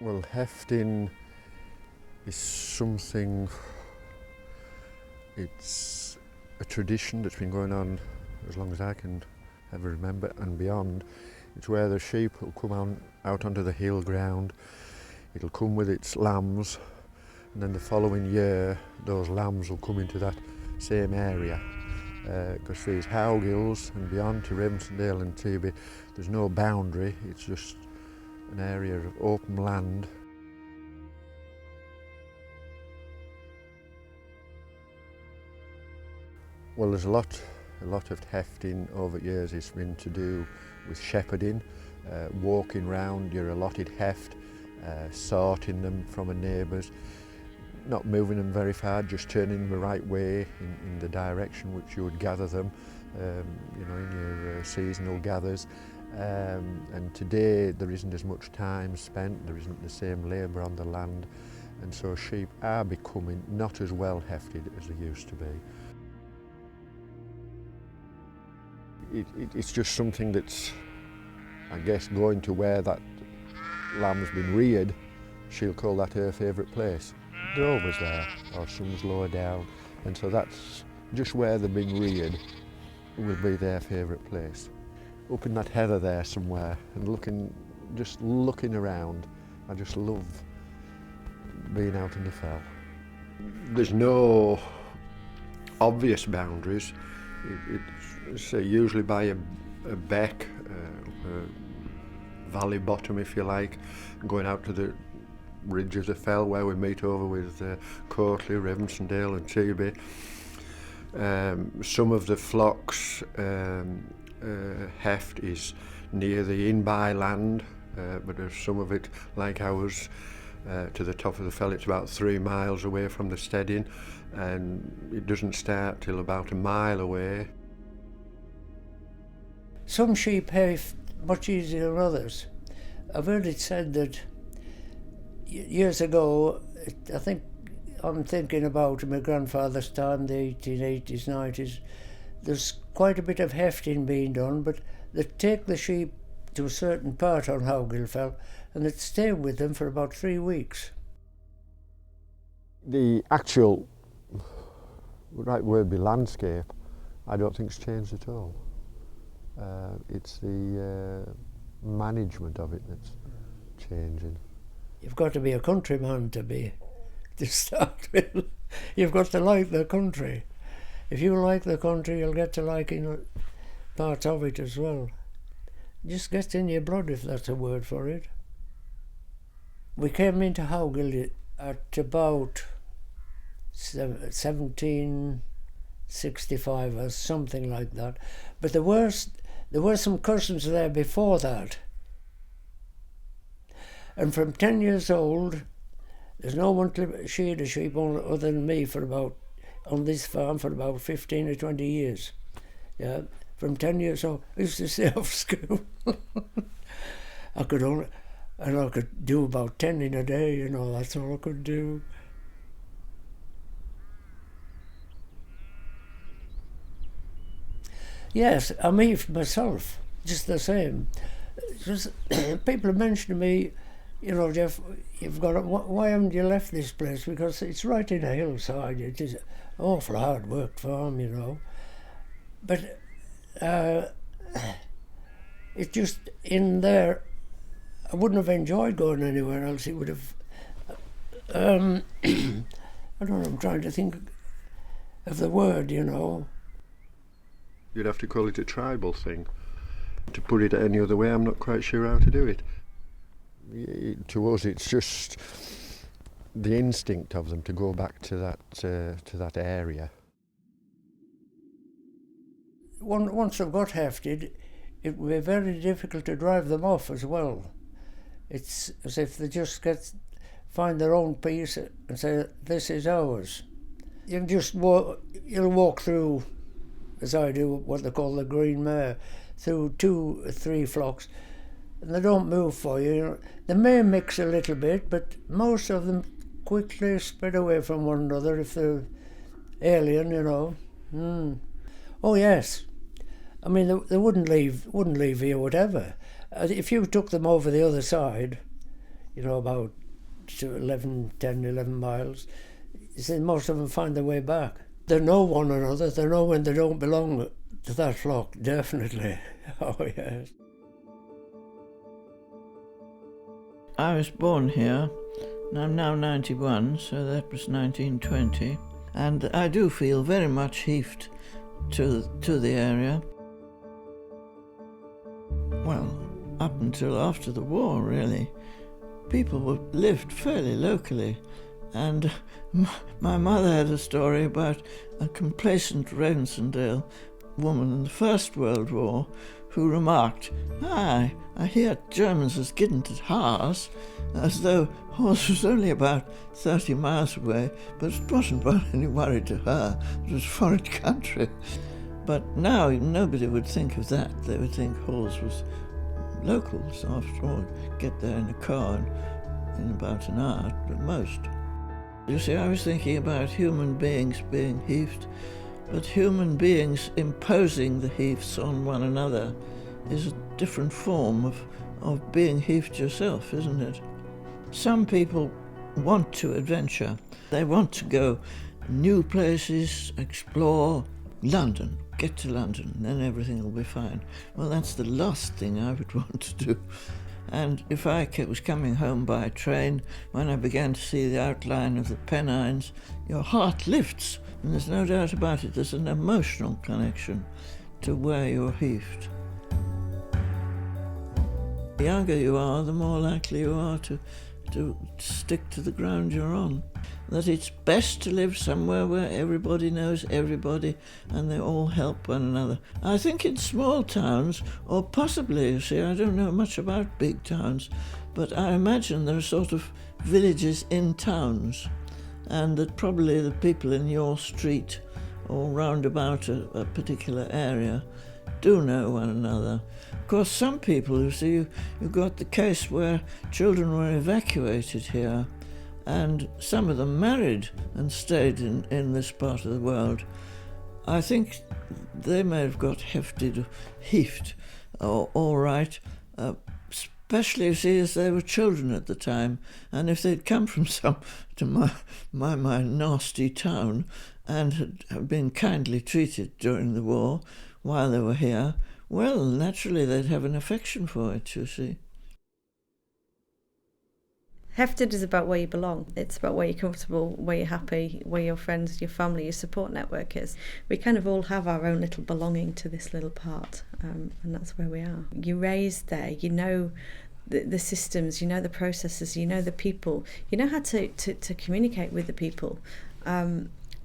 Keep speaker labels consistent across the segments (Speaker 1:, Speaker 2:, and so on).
Speaker 1: Well, hefting is something, it's a tradition that's been going on as long as I can ever remember and beyond. It's where the sheep will come out onto the hill ground, it'll come with its lambs, and then the following year those lambs will come into that same area. Because these Howgills and beyond to Ravensdale and Teby, there's no boundary, it's just an area of open land. Well, there's a lot of hefting over years. It's been to do with shepherding, walking round your allotted heft, sorting them from a neighbour's, not moving them very far, just turning them the right way in the direction which you would gather them, in your seasonal gathers. And today there isn't as much time spent, there isn't the same labour on the land, and so sheep are becoming not as well hefted as they used to be. It's just something that's, I guess, going to where that lamb's been reared, she'll call that her favourite place. They're always there, or some's lower down, and so that's just where they've been reared will be their favourite place. Up in that heather there somewhere, and just looking around, I just love being out in the fell. There's no obvious boundaries. It's usually by a beck, a valley bottom if you like, going out to the ridge of the fell where we meet over with Courtley, Ravensdale and Teby. Some of the flocks heft is near the in-by land, but there's some of it, like ours, to the top of the fell. It's about 3 miles away from the steading, and it doesn't start till about a mile away.
Speaker 2: Some sheep heft much easier than others. I've heard it said that years ago, I'm thinking about my grandfather's time, the 1880s, 90s, there's quite a bit of hefting being done, but they take the sheep to a certain part on Howgill Fell and they'd stay with them for about 3 weeks.
Speaker 1: The actual right word be landscape, I don't think it's changed at all. It's the management of it that's changing.
Speaker 2: You've got to be a countryman to start with. You've got to like the country. If you like the country, you'll get to liking parts of it as well. Just gets in your blood, if that's a word for it. We came into Howgill at about 1765 or something like that. But there were some cousins there before that. And from 10 years old, there's no one sheared a sheep other than me on this farm for about 15 or 20 years. Yeah, from 10 years old, I used to stay off school. I could do about 10 in a day, that's all I could do. Yes, I mean myself, just the same. People have mentioned to me, Jeff, why haven't you left this place? Because it's right in a hillside. It is an awful hard work farm, But it's just in there. I wouldn't have enjoyed going anywhere else. It would have. I don't know. I'm trying to think of the word.
Speaker 1: You'd have to call it a tribal thing. To put it any other way, I'm not quite sure how to do it. To us, it's just the instinct of them to go back to that area.
Speaker 2: Once they've got hefted, it would be very difficult to drive them off as well. It's as if they just find their own piece and say, "This is ours." You just you'll walk through, as I do, what they call the green mare, through 2 or 3 flocks. And they don't move for you. They may mix a little bit, but most of them quickly spread away from one another if they're alien, Oh yes, I mean they wouldn't leave here whatever. If you took them over the other side, about 11 miles. You see, most of them find their way back. They know one another, they know when they don't belong to that flock, definitely. Oh, yes.
Speaker 3: I was born here, and I'm now 91, so that was 1920. And I do feel very much heaved to the area. Well, up until after the war, really, people lived fairly locally. And my mother had a story about a complacent Rowensendale woman in the First World War who remarked, "Aye, I hear Germans has given to Haas," as though Haas was only about 30 miles away, but it wasn't any worry to her. It was a foreign country. But now nobody would think of that. They would think Hawes was locals, after all. Get there in a car in about an hour at most. You see, I was thinking about human beings being heaved, but human beings imposing the heaves on one another is a different form of being heaved yourself, isn't it? Some people want to adventure. They want to go new places, explore. London, get to London, then everything will be fine. Well, that's the last thing I would want to do. And if I was coming home by train, when I began to see the outline of the Pennines, your heart lifts, and there's no doubt about it. There's an emotional connection to where you're heaved. The younger you are, the more likely you are to stick to the ground you're on. That it's best to live somewhere where everybody knows everybody and they all help one another. I think in small towns, or possibly, you see, I don't know much about big towns, but I imagine there are sort of villages in towns, and that probably the people in your street or round about a particular area do know one another. Of course, some people, you see, you've got the case where children were evacuated here, and some of them married and stayed in this part of the world. I think they may have got hefted, heaved, all right, especially, you see, as they were children at the time, and if they'd come from to my nasty town and had been kindly treated during the war while they were here, well, naturally they'd have an affection for it, you see.
Speaker 4: Hefted is about where you belong. It's about where you're comfortable, where you're happy, where your friends, your family, your support network is. We kind of all have our own little belonging to this little part, and that's where we are. You're raised there, you know the systems, you know the processes, you know the people, you know how to communicate with the people.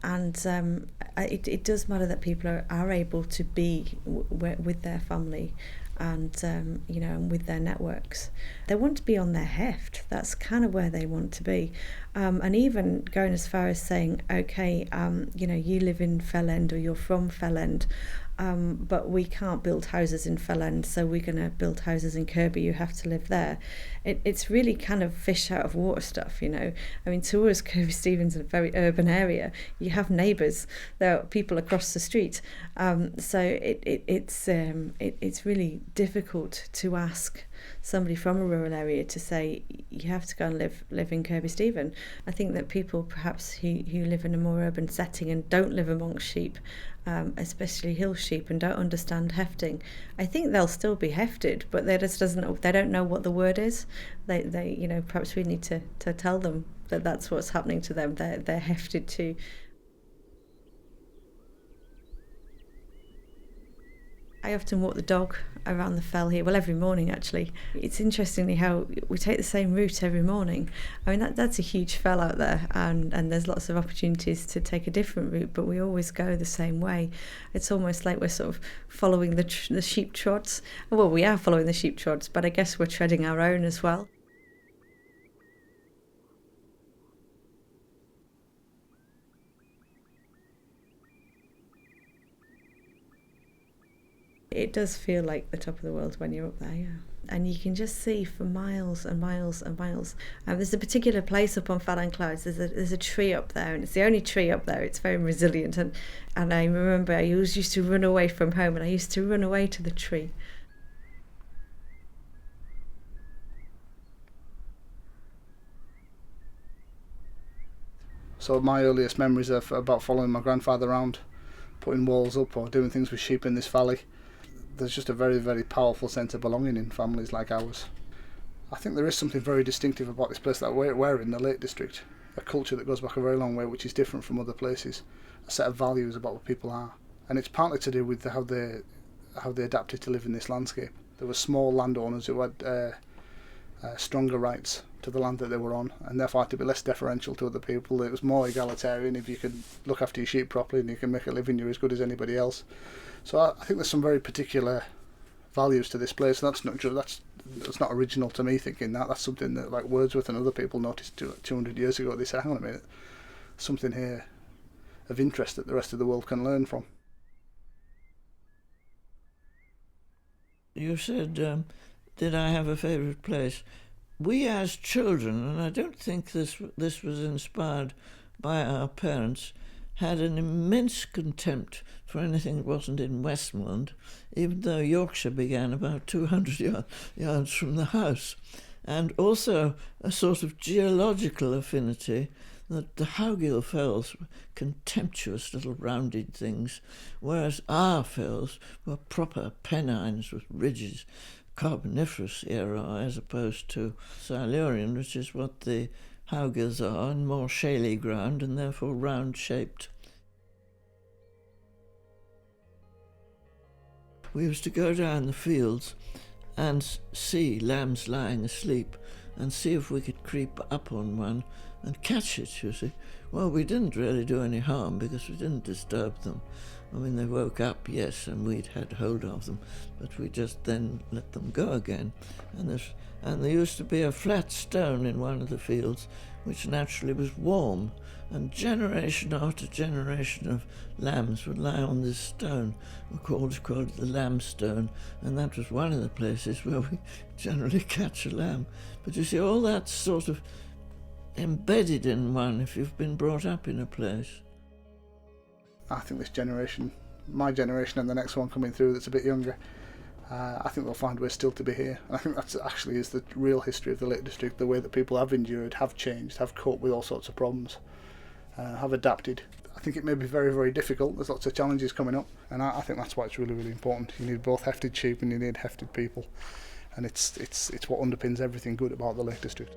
Speaker 4: It does matter that people are able to be with their family and and with their networks. They want to be on their heft. That's kind of where they want to be, and even going as far as saying, okay, you live in Fell End or you're from Fell End, but we can't build houses in Fell End, so we're going to build houses in Kirby. You have to live there. It's really kind of fish out of water stuff, I mean, to us, Kirby Stevens is a very urban area. You have neighbours. There are people across the street. So it's really difficult to ask somebody from a rural area to say you have to go and live in Kirby Stephen. I think that people perhaps who live in a more urban setting and don't live amongst sheep, especially hill sheep, and don't understand hefting, I think they'll still be hefted, but they don't know what the word is. They perhaps we need to tell them that that's what's happening to them. They're hefted too. I often walk the dog around the fell here, well, every morning actually. It's interestingly how we take the same route every morning. I mean, that's a huge fell out there, and there's lots of opportunities to take a different route, but we always go the same way. It's almost like we're sort of following the sheep trods. Well, we are following the sheep trods, but I guess we're treading our own as well. It does feel like the top of the world when you're up there, yeah. And you can just see for miles and miles and miles. There's a particular place up on Fallan Clouds. There's a tree up there, and it's the only tree up there. It's very resilient. And I remember I always used to run away from home, and I used to run away to the tree.
Speaker 5: So my earliest memories are about following my grandfather around, putting walls up or doing things with sheep in this valley. There's just a very, very powerful sense of belonging in families like ours. I think there is something very distinctive about this place that we're in, the Lake District. A culture that goes back a very long way, which is different from other places. A set of values about what people are. And it's partly to do with how they adapted to live in this landscape. There were small landowners who had stronger rights to the land that they were on, and therefore had to be less deferential to other people. It was more egalitarian. If you can look after your sheep properly and you can make a living, you're as good as anybody else. So I think there's some very particular values to this place, and that's not original to me thinking that. That's something that like Wordsworth and other people noticed 200 years ago. They said, hang on a minute, something here of interest that the rest of the world can learn from.
Speaker 3: You said, did I have a favourite place? We as children, and I don't think this was inspired by our parents, had an immense contempt for anything that wasn't in Westmoreland, even though Yorkshire began about 200 yards from the house, and also a sort of geological affinity that the Howgill Fells were contemptuous little rounded things, whereas our fells were proper pennines with ridges, Carboniferous era as opposed to Silurian, which is what the Howgills are, and more shaly ground and therefore round-shaped. We used to go down the fields and see lambs lying asleep and see if we could creep up on one and catch it, you see. Well, we didn't really do any harm because we didn't disturb them. I mean, they woke up, yes, and we'd had hold of them, but we just then let them go again. And there used to be a flat stone in one of the fields, which naturally was warm, and generation after generation of lambs would lie on this stone. We called it the lamb-stone, and that was one of the places where we generally catch a lamb. But you see, all that's sort of embedded in one if you've been brought up in a place.
Speaker 5: I think this generation, my generation and the next one coming through that's a bit younger, I think they'll find ways still to be here. And I think that actually is the real history of the Lake District, the way that people have endured, have changed, have coped with all sorts of problems, have adapted. I think it may be very, very difficult. There's lots of challenges coming up, and I think that's why it's really, really important. You need both hefted sheep and you need hefted people, and it's what underpins everything good about the Lake District.